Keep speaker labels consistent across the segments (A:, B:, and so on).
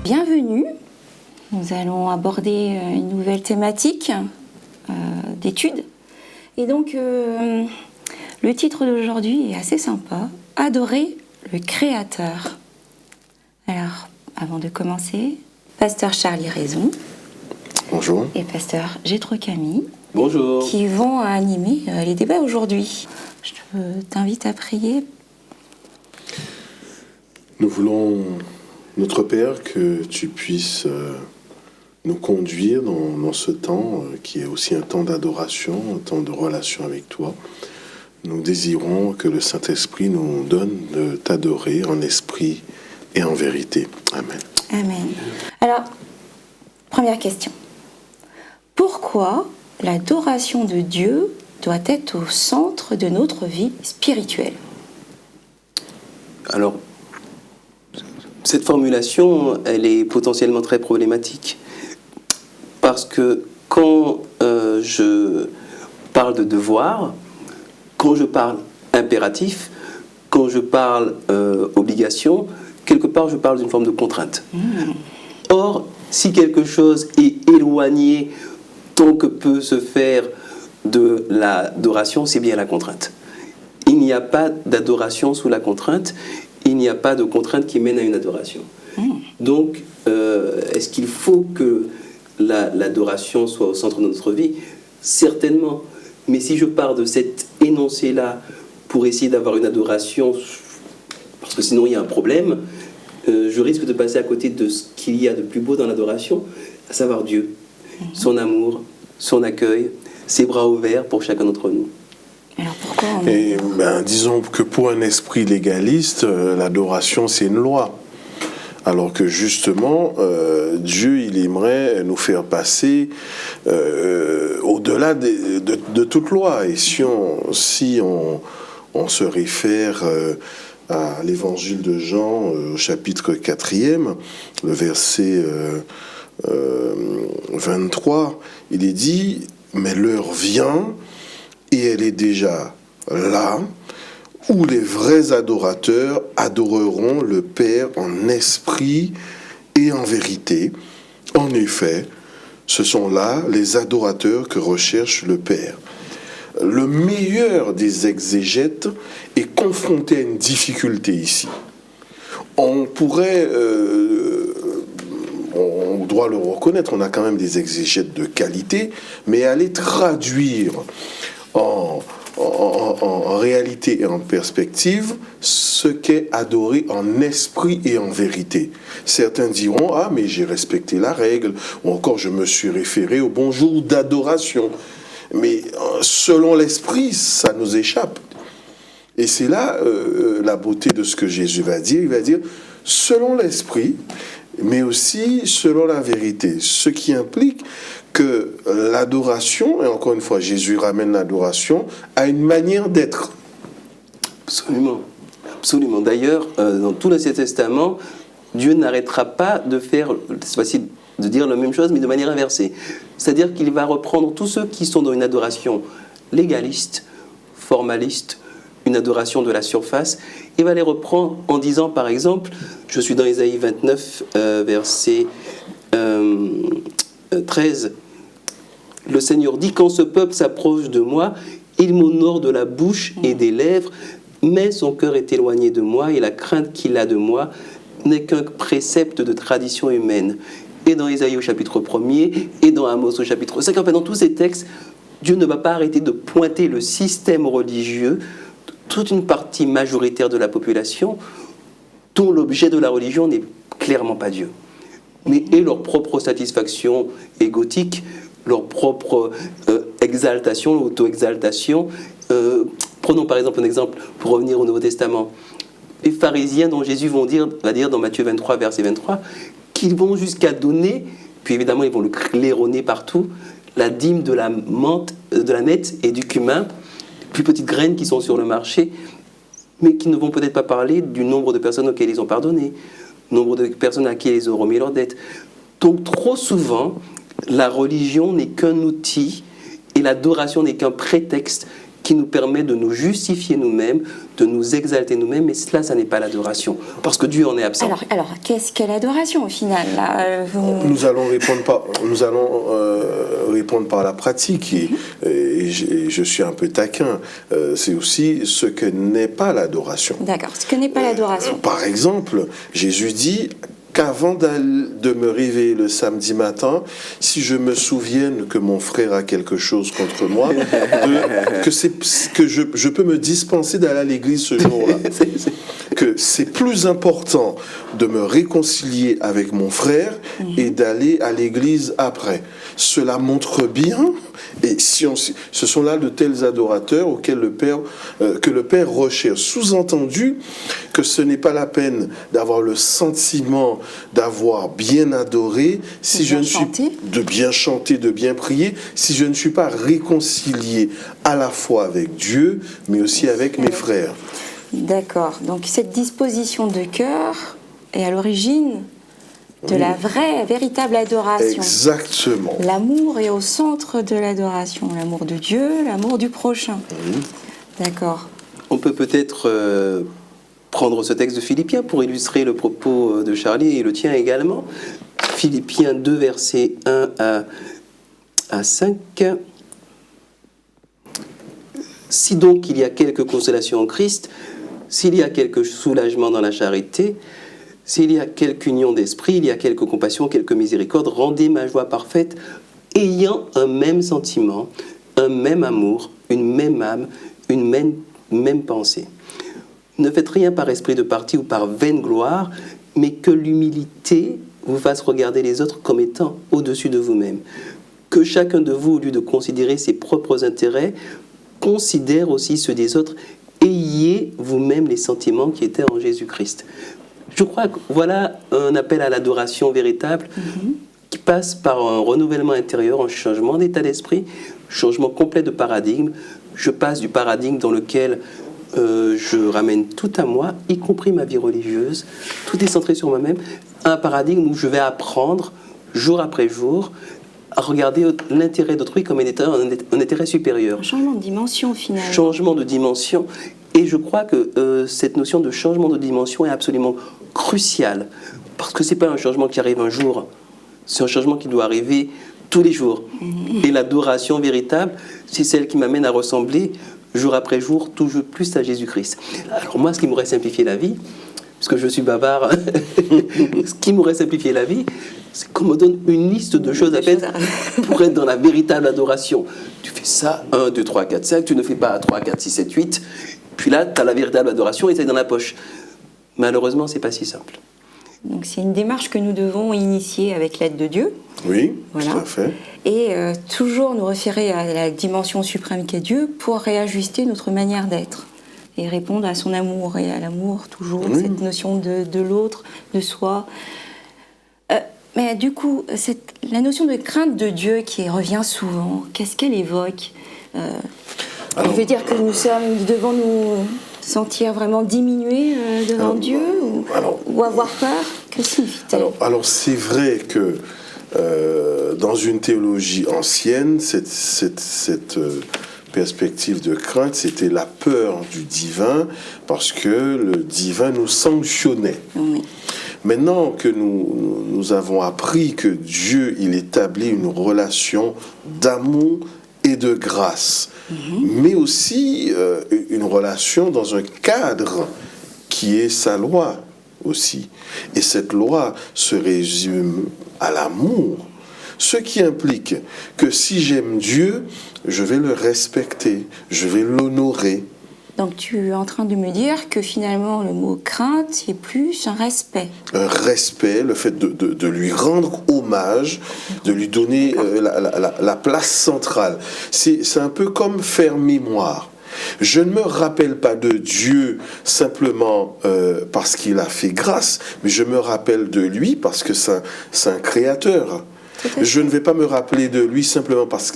A: Bienvenue, nous allons aborder une nouvelle thématique d'étude. Et donc, le titre d'aujourd'hui est assez sympa, « Adorer le Créateur ». Alors, avant de commencer, Pasteur Charlie Raison.
B: Bonjour.
A: Et Pasteur Gétro Camille.
C: Bonjour.
A: Qui vont animer les débats aujourd'hui. Je t'invite à prier.
B: Nous voulons, notre Père, que tu puisses nous conduire dans ce temps qui est aussi un temps d'adoration, un temps de relation avec toi. Nous désirons que le Saint-Esprit nous donne de t'adorer en esprit et en vérité. Amen.
A: Amen. Alors, première question. Pourquoi l'adoration de Dieu doit être au centre de notre vie spirituelle?
C: Alors, cette formulation, elle est potentiellement très problématique. Parce que quand je parle de devoir, quand je parle impératif, quand je parle obligation, quelque part je parle d'une forme de contrainte. Or, si quelque chose est éloigné tant que peut se faire de l'adoration, c'est bien la contrainte. Il n'y a pas d'adoration sous la contrainte, il n'y a pas de contrainte qui mène à une adoration. Donc, est-ce qu'il faut que l'adoration soit au centre de notre vie? Certainement. Mais si je pars de cet énoncé-là pour essayer d'avoir une adoration, parce que sinon il y a un problème, je risque de passer à côté de ce qu'il y a de plus beau dans l'adoration, à savoir Dieu. Son amour, son accueil, ses bras ouverts pour chacun d'entre nous.
A: Alors pourquoi
B: disons que pour un esprit légaliste, l'adoration c'est une loi. Alors que justement, Dieu, il aimerait nous faire passer au-delà de toute loi. Et si on se réfère à l'évangile de Jean, au chapitre 4e, le verset 23, il est dit « Mais l'heure vient, et elle est déjà là, où les vrais adorateurs adoreront le Père en esprit et en vérité. En effet, ce sont là les adorateurs que recherche le Père. » Le meilleur des exégètes est confronté à une difficulté ici. On pourrait, on doit le reconnaître, on a quand même des exégètes de qualité, mais aller traduire en réalité et en perspective ce qu'est adorer en esprit et en vérité. Certains diront « Ah, mais j'ai respecté la règle » ou encore « Je me suis référé au bonjour d'adoration ». Mais selon l'esprit, ça nous échappe. Et c'est là la beauté de ce que Jésus va dire. Il va dire selon l'esprit, mais aussi selon la vérité. Ce qui implique que l'adoration, et encore une fois, Jésus ramène l'adoration à une manière d'être.
C: Absolument. Absolument. D'ailleurs, dans tout l'Ancien Testament, Dieu n'arrêtera pas de faire, c'est facile de dire la même chose, mais de manière inversée. C'est-à-dire qu'il va reprendre tous ceux qui sont dans une adoration légaliste, formaliste, une adoration de la surface, il va les reprendre en disant, par exemple, je suis dans Ésaïe 29, verset 13, le Seigneur dit, quand ce peuple s'approche de moi, il m'honore de la bouche et des lèvres, mais son cœur est éloigné de moi et la crainte qu'il a de moi n'est qu'un précepte de tradition humaine. Et dans Ésaïe au chapitre 1er, et dans Amos au chapitre 5, enfin dans tous ces textes, Dieu ne va pas arrêter de pointer le système religieux, toute une partie majoritaire de la population, dont l'objet de la religion n'est clairement pas Dieu, mais est leur propre satisfaction égotique, leur propre exaltation, auto-exaltation. Prenons par exemple un exemple pour revenir au Nouveau Testament. Les pharisiens dont Jésus va dire dans Matthieu 23, verset 23, qu'ils vont jusqu'à donner, puis évidemment ils vont le claironner partout, la dîme de la menthe, de la nette et du cumin, les plus petites graines qui sont sur le marché, mais qui ne vont peut-être pas parler du nombre de personnes auxquelles ils ont pardonné, nombre de personnes à qui ils ont remis leurs dettes. Donc trop souvent, la religion n'est qu'un outil et l'adoration n'est qu'un prétexte qui nous permet de nous justifier nous-mêmes, de nous exalter nous-mêmes, mais cela, ça n'est pas l'adoration, parce que Dieu en est absent.
A: Alors qu'est-ce qu'est l'adoration au final là,
B: Nous allons répondre par la pratique et je suis un peu taquin. C'est aussi ce que n'est pas l'adoration.
A: D'accord, ce que n'est pas l'adoration.
B: Par exemple, Jésus dit qu'avant de me réveiller le samedi matin, si je me souvienne que mon frère a quelque chose contre moi, que je peux me dispenser d'aller à l'église ce jour-là. Que c'est plus important de me réconcilier avec mon frère et d'aller à l'église après. Cela montre bien, et ce sont là de tels adorateurs auxquels que le Père recherche. Sous-entendu que ce n'est pas la peine d'avoir le sentiment d'avoir bien adoré, de bien chanter, de bien prier, si je ne suis pas réconcilié à la fois avec Dieu, mais aussi avec mes frères.
A: D'accord. Donc cette disposition de cœur est à l'origine de la vraie, véritable adoration.
B: Exactement.
A: L'amour est au centre de l'adoration. L'amour de Dieu, l'amour du prochain. D'accord.
C: On peut peut-être prendre ce texte de Philippiens pour illustrer le propos de Charlie et le tien également. Philippiens 2, versets 1 à 5. Si donc il y a quelque consolation en Christ, s'il y a quelque soulagement dans la charité, s'il y a quelque union d'esprit, il y a quelque compassion, quelque miséricorde, rendez ma joie parfaite, ayant un même sentiment, un même amour, une même âme, une même pensée. Ne faites rien par esprit de parti ou par vaine gloire, mais que l'humilité vous fasse regarder les autres comme étant au-dessus de vous-même. Que chacun de vous, au lieu de considérer ses propres intérêts, considère aussi ceux des autres. Ayez vous-même les sentiments qui étaient en Jésus-Christ. Je crois que voilà un appel à l'adoration véritable qui passe par un renouvellement intérieur, un changement d'état d'esprit, changement complet de paradigme. Je passe du paradigme dans lequel je ramène tout à moi, y compris ma vie religieuse, tout est centré sur moi-même, à un paradigme où je vais apprendre, jour après jour, à regarder l'intérêt d'autrui comme un intérêt supérieur.
A: Un changement de dimension finalement.
C: Changement de dimension. Et je crois que cette notion de changement de dimension est absolument cruciale. Parce que ce n'est pas un changement qui arrive un jour. C'est un changement qui doit arriver tous les jours. Et l'adoration véritable, c'est celle qui m'amène à ressembler jour après jour, toujours plus à Jésus-Christ. Alors moi, ce qui m'aurait simplifié la vie, puisque je suis bavard, ce qui m'aurait simplifié la vie, c'est qu'on me donne une liste de choses à faire pour être dans la véritable adoration. Tu fais ça, 1, 2, 3, 4, 5, tu ne fais pas 3, 4, 6, 7, 8, puis là, tu as la véritable adoration et c'est dans la poche. Malheureusement, c'est pas si simple.
A: Donc c'est une démarche que nous devons initier avec l'aide de Dieu.
B: Oui,
A: voilà.
B: Tout à fait.
A: Et toujours nous référer à la dimension suprême qu'est Dieu pour réajuster notre manière d'être et répondre à son amour et à l'amour, toujours, cette notion de l'autre, de soi. Mais du coup, la notion de crainte de Dieu qui revient souvent, qu'est-ce qu'elle évoque Elle veut dire que nous devons nous sentir vraiment diminués devant Dieu ou avoir peur? Que signifie-t-elle?
B: Alors c'est vrai que dans une théologie ancienne, cette perspective de crainte, c'était la peur du divin, parce que le divin nous sanctionnait.
A: Oui.
B: Maintenant que nous avons appris que Dieu, il établit une relation d'amour et de grâce, mais aussi une relation dans un cadre qui est sa loi aussi. Et cette loi se résume à l'amour, ce qui implique que si j'aime Dieu, je vais le respecter, je vais l'honorer.
A: Donc tu es en train de me dire que finalement le mot crainte, c'est plus un respect.
B: Un respect, le fait de lui rendre hommage, de lui donner la place centrale. C'est un peu comme faire mémoire. Je ne me rappelle pas de Dieu simplement parce qu'il a fait grâce, mais je me rappelle de lui parce que c'est un créateur. Je ne vais pas me rappeler de lui simplement parce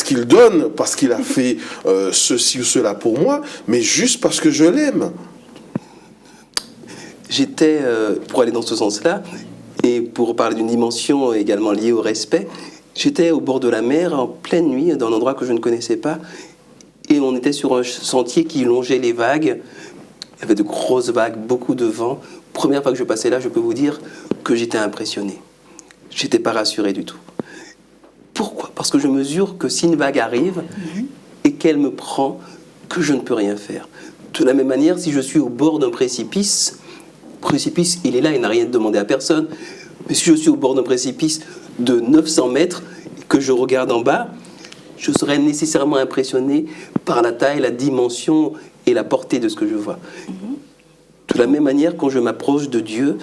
B: qu'il donne, parce qu'il a fait ceci ou cela pour moi, mais juste parce que je l'aime.
C: Pour aller dans ce sens-là, et pour parler d'une dimension également liée au respect, J'étais au bord de la mer en pleine nuit, dans un endroit que je ne connaissais pas, et on était sur un sentier qui longeait les vagues. Il y avait de grosses vagues, beaucoup de vent. Première fois que je passais là, je peux vous dire que j'étais impressionné. Je n'étais pas rassuré du tout. Pourquoi ? Parce que je mesure que si une vague arrive et qu'elle me prend, que je ne peux rien faire. De la même manière, si je suis au bord d'un précipice, il est là, il n'a rien demandé à personne. Mais si je suis au bord d'un précipice de 900 mètres, que je regarde en bas, je serai nécessairement impressionné par la taille, la dimension et la portée de ce que je vois. De la même manière, quand je m'approche de Dieu,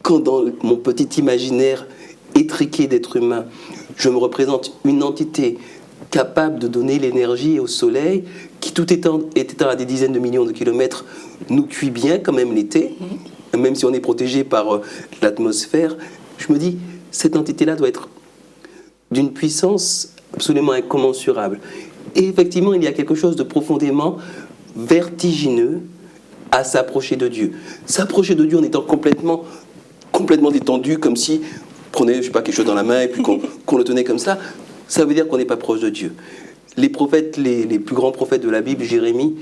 C: quand dans mon petit imaginaire étriqué d'être humain, je me représente une entité capable de donner l'énergie au soleil, qui tout étant à des dizaines de millions de kilomètres, nous cuit bien, quand même l'été, même si on est protégé par l'atmosphère, je me dis, cette entité-là doit être d'une puissance absolument incommensurable. Et effectivement, il y a quelque chose de profondément vertigineux à s'approcher de Dieu. S'approcher de Dieu en étant complètement détendu, comme si on prenait, je sais pas, quelque chose dans la main et puis qu'on le tenait comme ça veut dire qu'on n'est pas proche de Dieu. Les prophètes, les plus grands prophètes de la Bible, Jérémie,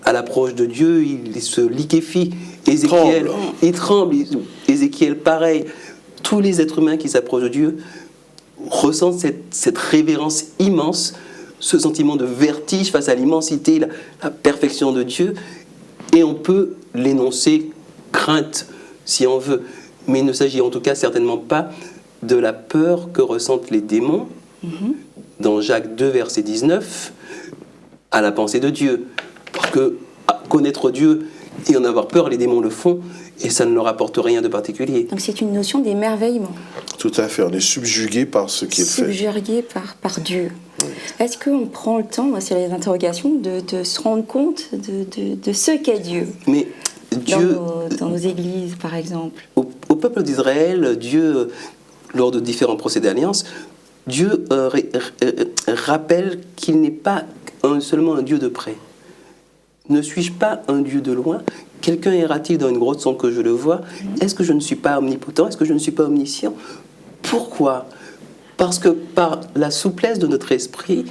C: à l'approche de Dieu, il se liquéfie. Ézéchiel, il tremble. Ézéchiel, pareil. Tous les êtres humains qui s'approchent de Dieu ressentent cette révérence immense, ce sentiment de vertige face à l'immensité, la perfection de Dieu. Et on peut l'énoncer crainte, si on veut. Mais il ne s'agit en tout cas certainement pas de la peur que ressentent les démons, dans Jacques 2, verset 19, à la pensée de Dieu. Parce que connaître Dieu et en avoir peur, les démons le font, et ça ne leur apporte rien de particulier.
A: Donc c'est une notion d'émerveillement.
B: Tout à fait, on est subjugué par ce qu'il fait.
A: Subjugué par Dieu. Est-ce qu'on prend le temps, c'est les interrogations, de se rendre compte de ce qu'est Dieu ?
C: Mais Dieu,
A: dans nos églises, par exemple.
C: Au peuple d'Israël, Dieu, lors de différents procès d'alliance, Dieu rappelle qu'il n'est pas seulement un Dieu de près. Ne suis-je pas un Dieu de loin ? Quelqu'un ira-t-il dans une grotte sans que je le voie ? Est-ce que je ne suis pas omnipotent ? Est-ce que je ne suis pas omniscient ? Pourquoi ? Parce que par la souplesse de notre esprit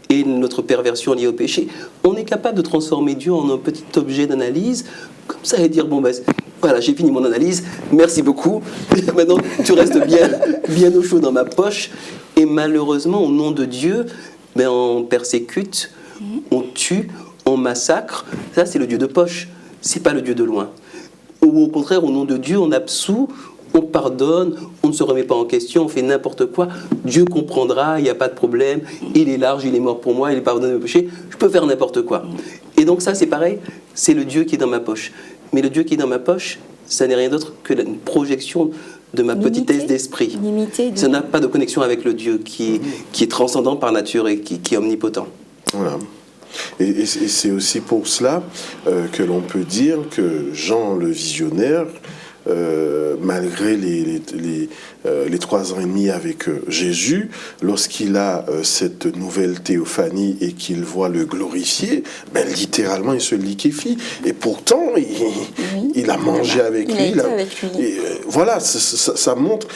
C: et notre perversion liée au péché, on est capable de transformer Dieu en un petit objet d'analyse, comme ça, et dire, bon ben, voilà, j'ai fini mon analyse, merci beaucoup, maintenant tu restes bien au chaud dans ma poche. Et malheureusement, au nom de Dieu, ben, on persécute, on tue, on massacre. Ça, c'est le Dieu de poche, c'est pas le Dieu de loin. Ou au contraire, au nom de Dieu, on absout, on pardonne, on ne se remet pas en question, on fait n'importe quoi. Dieu comprendra, il n'y a pas de problème, il est large, il est mort pour moi, il pardonne mes péchés, je peux faire n'importe quoi. Et donc ça, c'est pareil, c'est le Dieu qui est dans ma poche. Mais le Dieu qui est dans ma poche, ça n'est rien d'autre que une projection de ma petitesse d'esprit. Ça n'a pas de connexion avec le Dieu qui est transcendant par nature et qui est omnipotent.
B: Voilà. Et c'est aussi pour cela que l'on peut dire que Jean le visionnaire, malgré les 3 ans et demi avec Jésus, lorsqu'il a cette nouvelle théophanie et qu'il voit le glorifier, ben, littéralement il se liquéfie. Et pourtant, il a mangé avec lui. Voilà, ça montre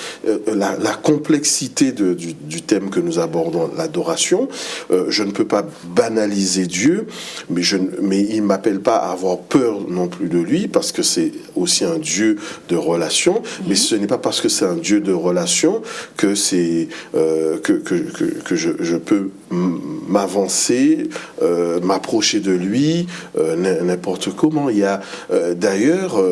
B: la complexité du thème que nous abordons, l'adoration. Je ne peux pas banaliser Dieu, mais il ne m'appelle pas à avoir peur non plus de lui, parce que c'est aussi un Dieu de relation, mais ce n'est pas parce que c'est un Dieu de relation que c'est que je peux m'avancer, m'approcher de lui n'importe comment. Il y a d'ailleurs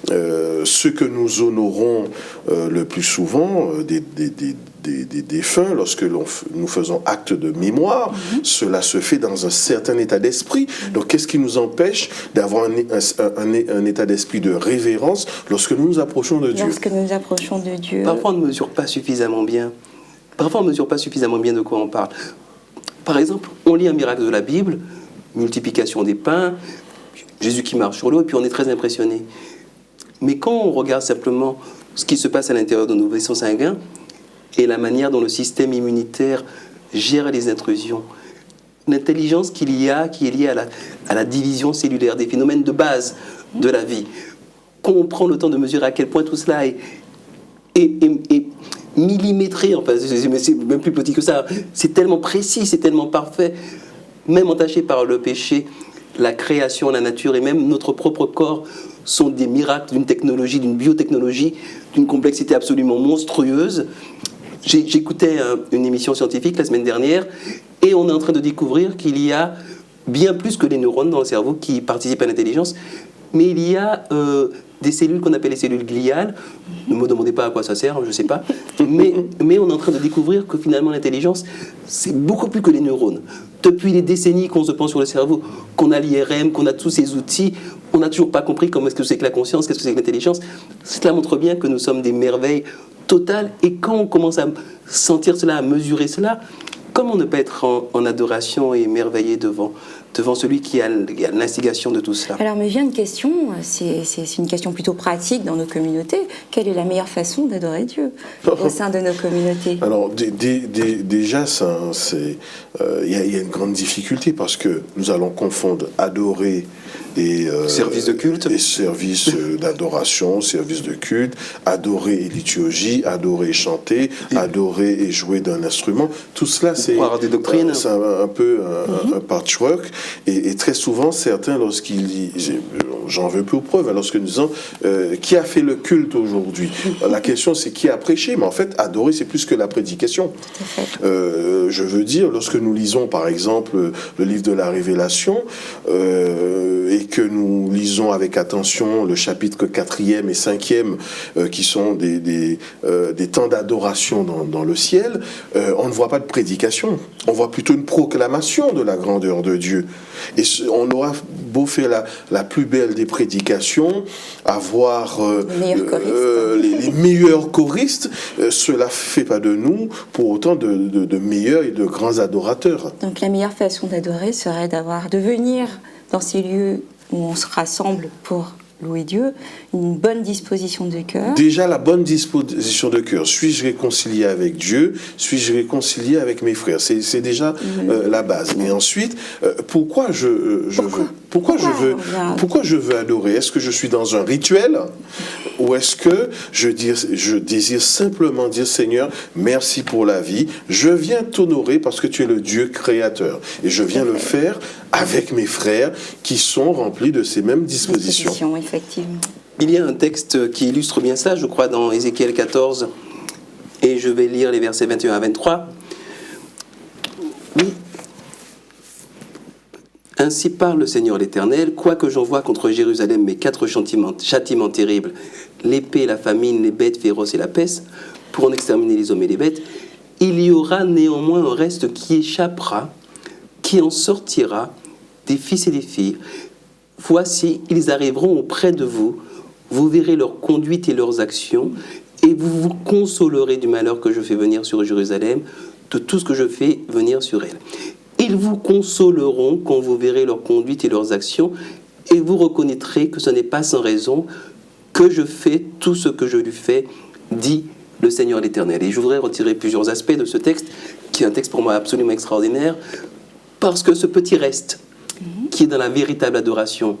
B: ce que nous honorons le plus souvent des défunts, lorsque nous faisons acte de mémoire, cela se fait dans un certain état d'esprit. Donc qu'est-ce qui nous empêche d'avoir un état d'esprit de révérence lorsque nous nous approchons de Dieu?
A: Lorsque nous nous approchons de Dieu.
C: Parfois on ne mesure pas suffisamment bien. Parfois on ne mesure pas suffisamment bien de quoi on parle. Par exemple, on lit un miracle de la Bible, multiplication des pains, Jésus qui marche sur l'eau, et puis on est très impressionné. Mais quand on regarde simplement ce qui se passe à l'intérieur de nos vaisseaux sanguins, et la manière dont le système immunitaire gère les intrusions, l'intelligence qui est liée à la division cellulaire, des phénomènes de base de la vie, qu'on prend le temps de mesurer à quel point tout cela est millimétré, enfin, mais c'est même plus petit que ça. C'est tellement précis, c'est tellement parfait, même entaché par le péché. La création, la nature et même notre propre corps sont des miracles d'une technologie, d'une biotechnologie, d'une complexité absolument monstrueuse. J'écoutais une émission scientifique la semaine dernière et on est en train de découvrir qu'il y a bien plus que les neurones dans le cerveau qui participent à l'intelligence, mais il y a des cellules qu'on appelle les cellules gliales. Ne me demandez pas à quoi ça sert, je ne sais pas. Mais on est en train de découvrir que finalement l'intelligence, c'est beaucoup plus que les neurones. Depuis les décennies qu'on se penche sur le cerveau, qu'on a l'IRM, qu'on a tous ces outils, on n'a toujours pas compris comment est-ce que c'est que la conscience, qu'est-ce que c'est que l'intelligence. Cela montre bien que nous sommes des merveilles totales. Et quand on commence à sentir cela, à mesurer cela, comment ne pas être en adoration et émerveillé devant celui qui a l'instigation de tout cela?
A: Alors me vient une question, c'est une question plutôt pratique dans nos communautés. Quelle est la meilleure façon d'adorer Dieu au sein de nos communautés?
B: Alors déjà, il y a une grande difficulté parce que nous allons confondre adorer et
C: service de culte,
B: et service d'adoration, service de culte, adorer et liturgie, adorer et chanter, adorer et jouer d'un instrument. Tout cela, c'est
C: des doctrines.
B: C'est un peu un patchwork. Et très souvent, certains, lorsqu'ils disent, j'en veux peu aux preuves, lorsque nous disons qui a fait le culte aujourd'hui, la question c'est qui a prêché, mais en fait, adorer, c'est plus que la prédication. Je veux dire, lorsque nous lisons par exemple le livre de la Révélation et que nous lisons avec attention le chapitre 4e et 5e qui sont des temps d'adoration dans le ciel, on ne voit pas de prédication, on voit plutôt une proclamation de la grandeur de Dieu. Et on aura beau faire la plus belle des prédications, avoir les meilleurs choristes, cela ne fait pas de nous pour autant de meilleurs et de grands adorateurs.
A: Donc la meilleure façon d'adorer serait de venir dans ces lieux où on se rassemble pour louer Dieu, une bonne disposition de cœur.
B: Déjà la bonne disposition de cœur. Suis-je réconcilié avec Dieu? Suis-je réconcilié avec mes frères? C'est déjà la base. Et ensuite, pourquoi je veux adorer? Est-ce que je suis dans un rituel? Ou est-ce que je désire simplement dire, Seigneur, merci pour la vie, je viens t'honorer parce que tu es le Dieu créateur. Et je viens le faire avec mes frères qui sont remplis de ces mêmes dispositions.
A: Effectivement.
C: Il y a un texte qui illustre bien ça, je crois, dans Ézéchiel 14, et je vais lire les versets 21 à 23. Oui. Ainsi parle le Seigneur l'Éternel, quoique j'envoie contre Jérusalem mes 4 châtiments terribles, l'épée, la famine, les bêtes féroces et la peste, pour en exterminer les hommes et les bêtes, il y aura néanmoins un reste qui échappera, qui en sortira, des fils et des filles. Voici, ils arriveront auprès de vous, vous verrez leur conduite et leurs actions, et vous vous consolerez du malheur que je fais venir sur Jérusalem, de tout ce que je fais venir sur elle. Ils vous consoleront quand vous verrez leur conduite et leurs actions, et vous reconnaîtrez que ce n'est pas sans raison que je fais tout ce que je lui fais, dit le Seigneur l'Éternel. Et je voudrais retirer plusieurs aspects de ce texte, qui est un texte pour moi absolument extraordinaire, parce que ce petit reste, qui est dans la véritable adoration,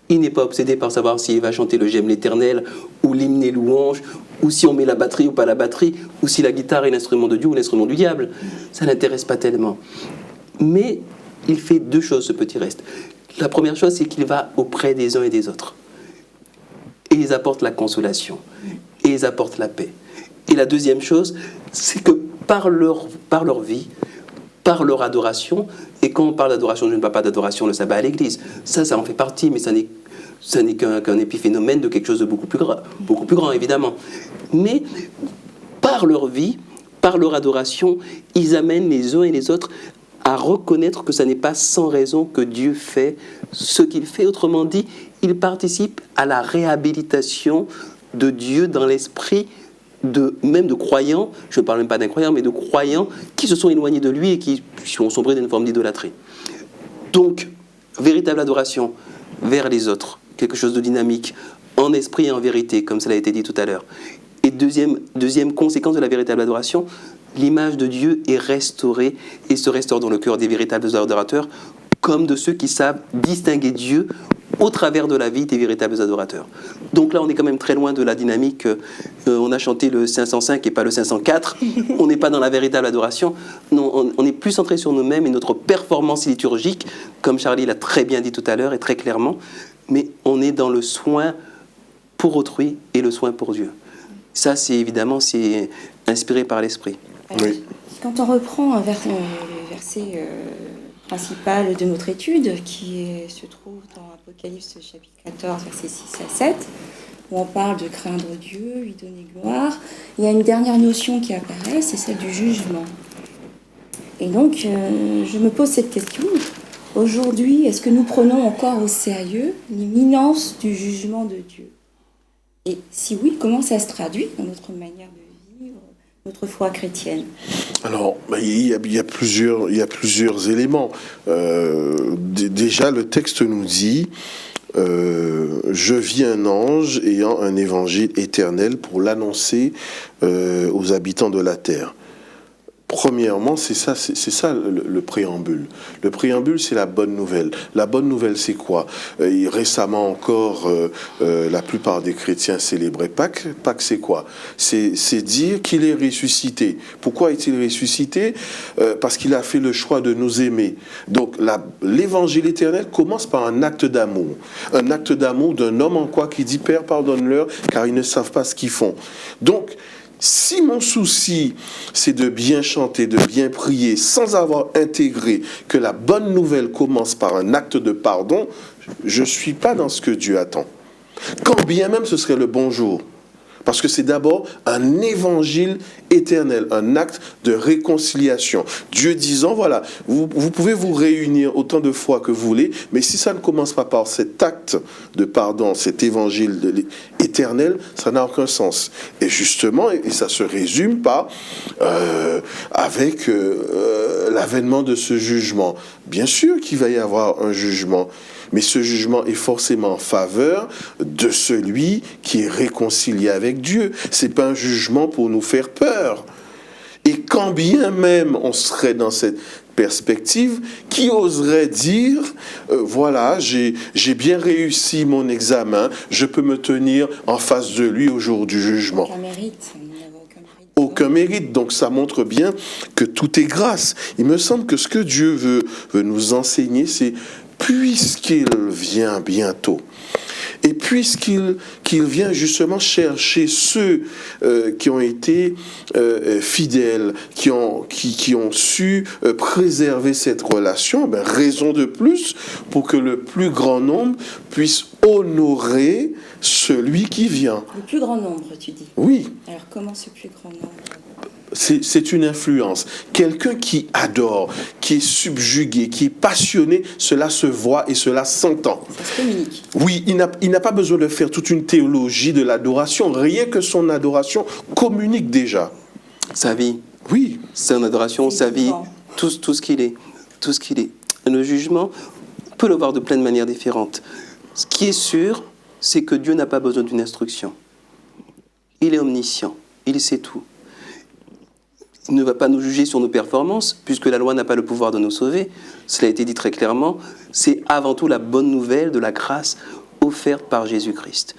C: il n'est pas obsédé par savoir s'il va chanter le J'aime l'Éternel, ou l'hymne et louange, ou si on met la batterie ou pas la batterie, ou si la guitare est l'instrument de Dieu ou l'instrument du diable. Ça ne l'intéresse pas tellement. Mais il fait 2 choses, ce petit reste. La première chose, c'est qu'il va auprès des uns et des autres. Et ils apportent la consolation. Et ils apportent la paix. Et la deuxième chose, c'est que par leur vie, par leur adoration, et quand on parle d'adoration, je ne parle pas d'adoration le sabbat à l'église, ça en fait partie, mais ça n'est qu'un épiphénomène de quelque chose de beaucoup plus grand, évidemment. Mais par leur vie, par leur adoration, ils amènent les uns et les autres à reconnaître que ce n'est pas sans raison que Dieu fait ce qu'il fait. Autrement dit, ils participent à la réhabilitation de Dieu dans l'esprit même de croyants, je ne parle même pas d'incroyants, mais de croyants qui se sont éloignés de lui et qui ont sombré dans une forme d'idolâtrie. Donc, véritable adoration vers les autres, quelque chose de dynamique, en esprit et en vérité, comme cela a été dit tout à l'heure. Et deuxième conséquence de la véritable adoration, l'image de Dieu est restaurée et se restaure dans le cœur des véritables adorateurs, comme de ceux qui savent distinguer Dieu au travers de la vie des véritables adorateurs. Donc là, on est quand même très loin de la dynamique. On a chanté le 505 et pas le 504. On n'est pas dans la véritable adoration. Non, on est plus centré sur nous-mêmes et notre performance liturgique, comme Charlie l'a très bien dit tout à l'heure et très clairement. Mais on est dans le soin pour autrui et le soin pour Dieu. Ça, c'est inspiré par l'Esprit.
B: Oui.
A: Quand on reprend le verset principal de notre étude, se trouve dans Apocalypse chapitre 14, versets 6 à 7, où on parle de craindre Dieu, lui donner gloire, il y a une dernière notion qui apparaît, c'est celle du jugement. Et donc, je me pose cette question. Aujourd'hui, est-ce que nous prenons encore au sérieux l'imminence du jugement de Dieu? Et si oui, comment ça se traduit dans notre manière de vivre notre foi chrétienne?
B: Alors, il y a plusieurs éléments. Déjà, le texte nous dit je vis un ange ayant un évangile éternel pour l'annoncer aux habitants de la terre. Premièrement, c'est ça le préambule. Le préambule, c'est la bonne nouvelle. La bonne nouvelle, c'est quoi? Récemment encore, la plupart des chrétiens célébraient Pâques. Pâques, c'est quoi? C'est dire qu'il est ressuscité. Pourquoi est-il ressuscité? Parce qu'il a fait le choix de nous aimer. Donc, l'évangile éternel commence par un acte d'amour. Un acte d'amour d'un homme en quoi qui dit « Père, pardonne-leur, car ils ne savent pas ce qu'ils font. » Donc, si mon souci, c'est de bien chanter, de bien prier, sans avoir intégré que la bonne nouvelle commence par un acte de pardon, je ne suis pas dans ce que Dieu attend. Quand bien même ce serait le bonjour. Parce que c'est d'abord un évangile éternel, un acte de réconciliation. Dieu disant, voilà, vous pouvez vous réunir autant de fois que vous voulez, mais si ça ne commence pas par cet acte de pardon, cet évangile éternel, ça n'a aucun sens. Et justement, et ça se résume avec l'avènement de ce jugement. Bien sûr qu'il va y avoir un jugement, mais ce jugement est forcément en faveur de celui qui est réconcilié avec Dieu. C'est pas un jugement pour nous faire peur. Et quand bien même on serait dans cette perspective, qui oserait dire, voilà, j'ai bien réussi mon examen, je peux me tenir en face de lui au jour du jugement.
A: Aucun mérite.
B: Aucun mérite. Donc ça montre bien que tout est grâce. Il me semble que ce que Dieu veut nous enseigner, c'est puisqu'il vient bientôt, et puisqu'il vient justement chercher ceux qui ont été fidèles, qui ont su préserver cette relation, raison de plus pour que le plus grand nombre puisse honorer celui qui vient.
A: Le plus grand nombre, tu dis.
B: Oui.
A: Alors comment ce plus grand nombre?
B: C'est une influence. Quelqu'un qui adore, qui est subjugué, qui est passionné, cela se voit et cela s'entend.
A: Ça se communique.
B: Oui, il n'a pas besoin de faire toute une théologie de l'adoration. Rien que son adoration communique déjà.
C: Sa vie.
B: Oui.
C: Son adoration, sa vie, tout ce qu'il est. Tout ce qu'il est. Le jugement, on peut le voir de plein de manières différentes. Ce qui est sûr, c'est que Dieu n'a pas besoin d'une instruction. Il est omniscient. Il sait tout. Il ne va pas nous juger sur nos performances, puisque la loi n'a pas le pouvoir de nous sauver. Cela a été dit très clairement. C'est avant tout la bonne nouvelle de la grâce offerte par Jésus-Christ.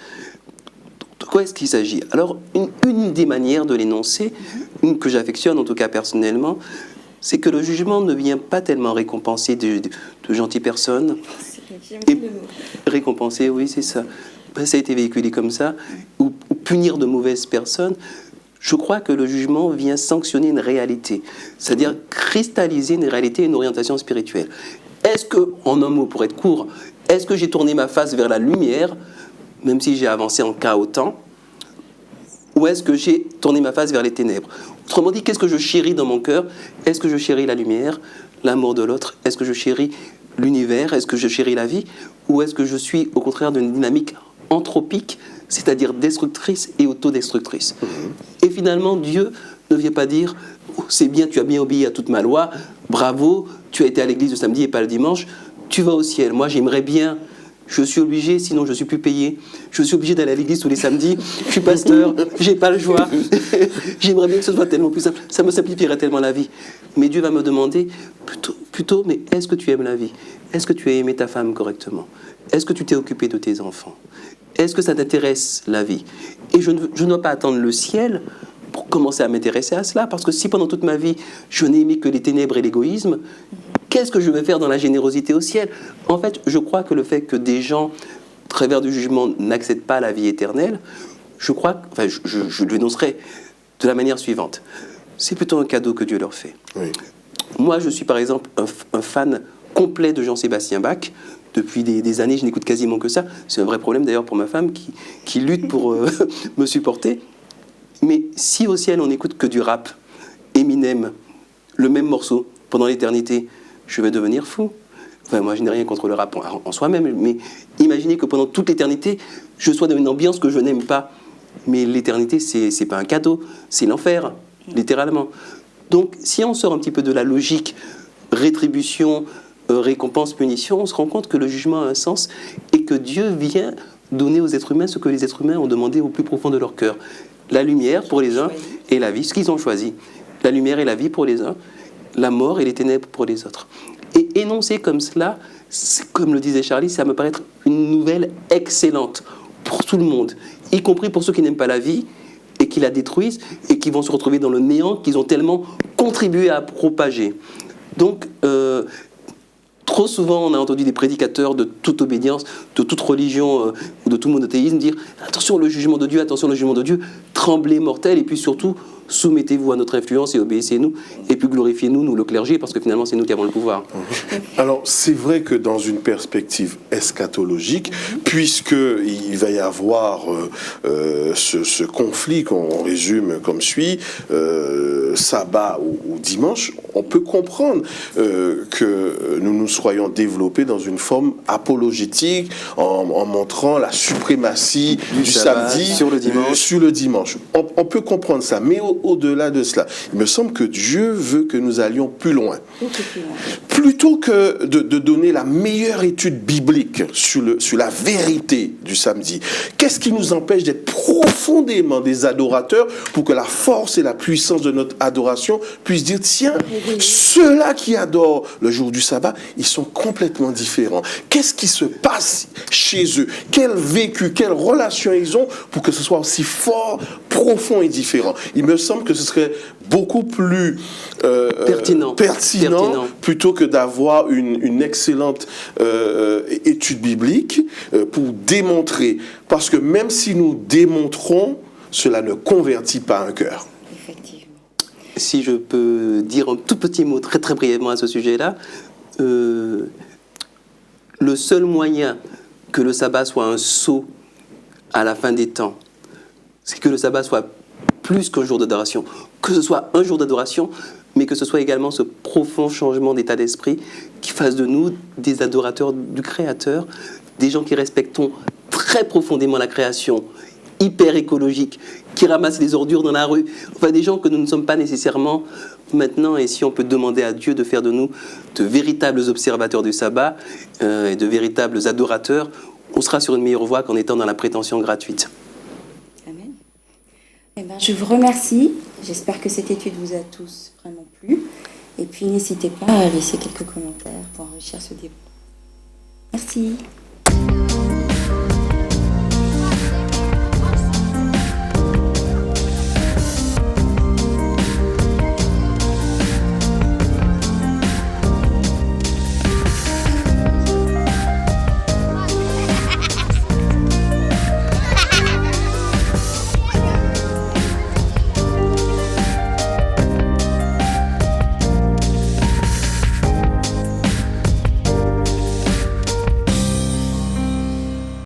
C: De quoi est-ce qu'il s'agit? Alors, une des manières de l'énoncer, une que j'affectionne en tout cas personnellement, c'est que le jugement ne vient pas tellement récompenser de gentilles personnes. Et récompenser, oui, c'est ça. Ça a été véhiculé comme ça, ou punir de mauvaises personnes. Je crois que le jugement vient sanctionner une réalité, c'est-à-dire cristalliser une réalité et une orientation spirituelle. Est-ce que, en un mot pour être court, est-ce que j'ai tourné ma face vers la lumière, même si j'ai avancé en chaotant, ou est-ce que j'ai tourné ma face vers les ténèbres? Autrement dit, qu'est-ce que je chéris dans mon cœur? Est-ce que je chéris la lumière, l'amour de l'autre? Est-ce que je chéris l'univers? Est-ce que je chéris la vie? Ou est-ce que je suis au contraire d'une dynamique anthropique, c'est-à-dire destructrice et autodestructrice. Et finalement, Dieu ne vient pas dire oh, « c'est bien, tu as bien obéi à toute ma loi, bravo, tu as été à l'église le samedi et pas le dimanche, tu vas au ciel. Moi, j'aimerais bien, je suis obligé, sinon je ne suis plus payé. Je suis obligé d'aller à l'église tous les samedis, je suis pasteur, j'ai pas le choix. J'aimerais bien que ce soit tellement plus simple, ça me simplifierait tellement la vie. » Mais Dieu va me demander, plutôt, mais est-ce que tu aimes la vie? Est-ce que tu as aimé ta femme correctement? Est-ce que tu t'es occupé de tes enfants? Est-ce que ça t'intéresse, la vie? Et je ne dois pas attendre le ciel pour commencer à m'intéresser à cela, parce que si pendant toute ma vie, je n'ai aimé que les ténèbres et l'égoïsme, qu'est-ce que je vais faire dans la générosité au ciel? En fait, je crois que le fait que des gens, au travers du jugement, n'accèdent pas à la vie éternelle, je crois, enfin, je l'énoncerai de la manière suivante. C'est plutôt un cadeau que Dieu leur fait.
B: Oui.
C: Moi, je suis par exemple un fan complet de Jean-Sébastien Bach. Depuis des années, je n'écoute quasiment que ça. C'est un vrai problème d'ailleurs pour ma femme qui lutte pour me supporter. Mais si au ciel on n'écoute que du rap, Eminem, le même morceau pendant l'éternité, je vais devenir fou. Enfin, moi, je n'ai rien contre le rap en soi-même, mais imaginez que pendant toute l'éternité, je sois dans une ambiance que je n'aime pas. Mais l'éternité, c'est pas un cadeau, c'est l'enfer, littéralement. Donc, si on sort un petit peu de la logique rétribution, récompense, punition, on se rend compte que le jugement a un sens et que Dieu vient donner aux êtres humains ce que les êtres humains ont demandé au plus profond de leur cœur. La lumière pour les uns et la vie, ce qu'ils ont choisi. La lumière et la vie pour les uns, la mort et les ténèbres pour les autres. Et énoncer comme cela, comme le disait Charlie, ça me paraît être une nouvelle excellente pour tout le monde, y compris pour ceux qui n'aiment pas la vie et qui la détruisent et qui vont se retrouver dans le néant qu'ils ont tellement contribué à propager. Donc, trop souvent, on a entendu des prédicateurs de toute obédience, de toute religion ou de tout monothéisme dire « Attention le jugement de Dieu, tremblez mortels, et puis surtout, soumettez-vous à notre influence et obéissez-nous, et puis glorifiez-nous, nous le clergé, parce que finalement, c'est nous qui avons le pouvoir. »
B: Alors, c'est vrai que dans une perspective eschatologique, puisqu'il va y avoir ce conflit qu'on résume comme suit, sabbat ou dimanche, on peut comprendre que nous soyons développés dans une forme apologétique en montrant la suprématie du samedi
C: sur le dimanche.
B: On peut comprendre ça, mais au-delà de cela, il me semble que Dieu veut que nous allions plus loin. Plutôt que de donner la meilleure étude biblique sur la vérité du samedi, qu'est-ce qui nous empêche d'être profondément des adorateurs pour que la force et la puissance de notre adoration puissent dire, tiens, ceux-là qui adorent le jour du sabbat, ils sont complètement différents. Qu'est-ce qui se passe chez eux? Quel vécu, quelle relation ils ont pour que ce soit aussi fort, profond et différent? Il me semble que ce serait beaucoup plus pertinent plutôt que d'avoir une excellente étude biblique pour démontrer. Parce que même si nous démontrons, cela ne convertit pas un cœur.
A: Effectivement.
C: Si je peux dire un tout petit mot très très brièvement à ce sujet-là, le seul moyen que le sabbat soit un sceau à la fin des temps, c'est que le sabbat soit plus qu'un jour d'adoration, que ce soit un jour d'adoration, mais que ce soit également ce profond changement d'état d'esprit qui fasse de nous des adorateurs du Créateur, des gens qui respectons très profondément la création, hyper écologique, qui ramassent les ordures dans la rue, enfin des gens que nous ne sommes pas nécessairement maintenant, et si on peut demander à Dieu de faire de nous de véritables observateurs du sabbat et de véritables adorateurs, on sera sur une meilleure voie qu'en étant dans la prétention gratuite.
A: Amen. Eh ben, je vous remercie. J'espère que cette étude vous a tous vraiment plu. Et puis n'hésitez pas à laisser quelques commentaires pour enrichir ce débat. Merci.